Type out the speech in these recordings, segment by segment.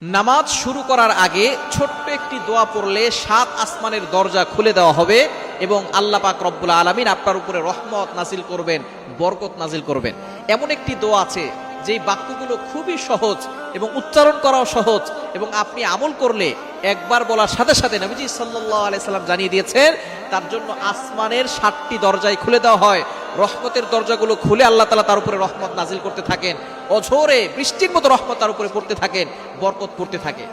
নামাজ শুরু করার আগে ছোট্ট একটি দোয়া পড়লে ৭ আসমানের দরজা খুলে দেওয়া হবে এবং আল্লাহ পাক রব্বুল আলামিন আপনার উপরে রহমত নাজিল করবেন, বরকত নাজিল করবেন। এমন একটি দোয়া আছে যেই বাক্যগুলো খুবই সহজ এবং উচ্চারণ করাও সহজ এবং আপনি আমল করলে একবার বলার সাথে সাথে নবীজি সাল্লাল্লাহু আলাইহি সাল্লাম জানিয়ে দিয়েছেন তার জন্য আসমানের ৭টি দরজাই খুলে দেওয়া হয়। রহমতের দরজাগুলো খুলে আল্লাহ তাআলা তার উপরে রহমত নাজিল করতে থাকেন, অঝোরে বৃষ্টির মতো রহমত তার উপরে পড়তে থাকেন, বরকত পড়তে থাকে।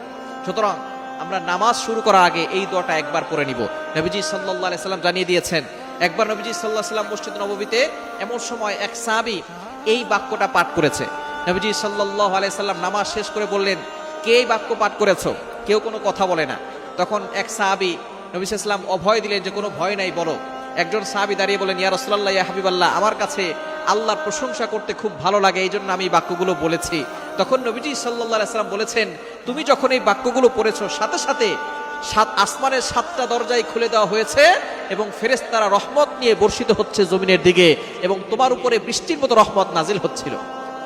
সুতরাং আমরা নামাজ শুরু করার আগে এই দোয়াটা একবার পড়ে নিব। নবীজি সাল্লাল্লাহু আলাইহি সাল্লাম জানিয়ে দিয়েছেন, একবার নবীজি সাল্লাল্লাহু আলাইহি সাল্লাম মসজিদ নববীতে এমন সময় এক সাহাবী এই বাক্যটা পাঠ করেছে। নবীজি সাল্লাল্লাহু আলাইহি সাল্লাম নামাজ শেষ করে বললেন, কে এই বাক্য পাঠ করেছো? কেউ কোনো কথা বলে না। তখন এক সাহাবী নবী সাল্লাল্লাহু আলাইহি সাল্লাম অভয় দিলেন যে কোনো ভয় নাই, বলো। একজন সাহাবী দাঁড়িয়ে বলেন, ইয়া রাসূলুল্লাহ, ইয়া হাবিবাল্লাহ, আমার কাছে আল্লাহর প্রশংসা করতে খুব ভালো লাগে, এই জন্য আমি এই বাক্যগুলো বলেছি। তখন নবীজি সাল্লাল্লাহু আলাইহি সাল্লাম বলেছেন, তুমি যখন এই বাক্যগুলো পড়েছো সাথে সাথে ৭ আসমানের ৭টা দরজাই খুলে দেওয়া হয়েছে এবং ফেরেশতারা রহমত নিয়ে বর্ষিত হচ্ছে জমিনের দিকে এবং তোমার উপরে বৃষ্টির মতো রহমত নাজিল হচ্ছিল।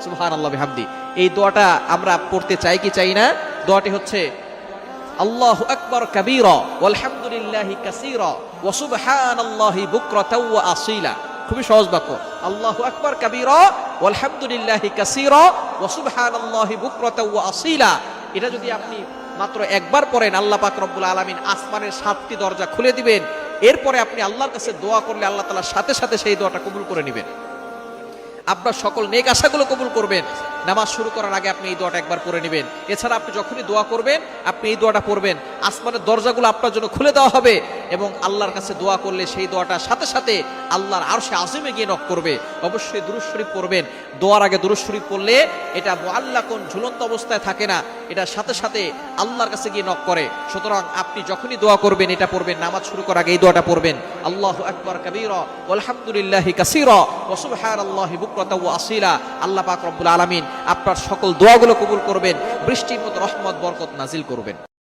সুবহানাল্লাহ বিহামদি। এই দোয়াটা আমরা পড়তে চাই কি চাই না? দোয়াটি হচ্ছে আল্লাহু আকবার কাবীরা ওয়ালহামদুলিল্লাহি কাসীরা ওয়া সুবহানাল্লাহি বুকরাতাও ওয়া আসীলা। খুবই সহজ বাক্য, আল্লাহু আকবার কাবীরা ওয়ালহামদুলিল্লাহি কাসীরা ওয়া সুবহানাল্লাহি বুকরাতাও ওয়া আসীলা। এটা যদি আপনি মাত্র একবার পড়েন, আল্লাহ পাক রব্বুল আলামিন আসমানের ৭টি দরজা খুলে দিবেন। এরপরে আপনি আল্লাহর কাছে দোয়া করলে আল্লাহ তাআলা সাথে সাথে সেই দোয়াটা কবুল করে নেবেন, আপনার সকল নেক আশাগুলো কবুল করবেন। নামাজ শুরু করার আগে আপনি এই দোয়াটা একবার পড়ে নেবেন। এছাড়া আপনি যখনই দোয়া করবেন আপনি এই দোয়াটা পড়বেন, আসমানের দরজাগুলো আপনার জন্য খুলে দেওয়া হবে এবং আল্লাহর কাছে দোয়া করলে সেই দোয়াটা সাথে সাথে আল্লাহর আরশে আজিমে গিয়ে নক করবে। অবশ্যই দুরূদ শরীফ পড়বেন। দোয়ার আগে দুরূদ শরীফ পড়লে এটা মুআল্লাকুন, ঝুলন্ত অবস্থায় থাকে না, এটা সাথে সাথে আল্লাহর কাছে গিয়ে নক করে। সুতরাং আপনি যখনই দোয়া করবেন এটা পড়বেন, নামাজ শুরু করার আগে এই দোয়াটা পড়বেন, আল্লাহু আকবার কাবীরা ওয়ালহামদুলিল্লাহি কাসীরা ওয়া সুবহানাল্লাহি বুকরাতাও ওয়া আসীলা। আল্লাহ পাক রব্বুল আলামিন আপনার সকল দোয়াগুলো কবুল করবেন, বৃষ্টির মতো রহমত বরকত নাজিল করবেন।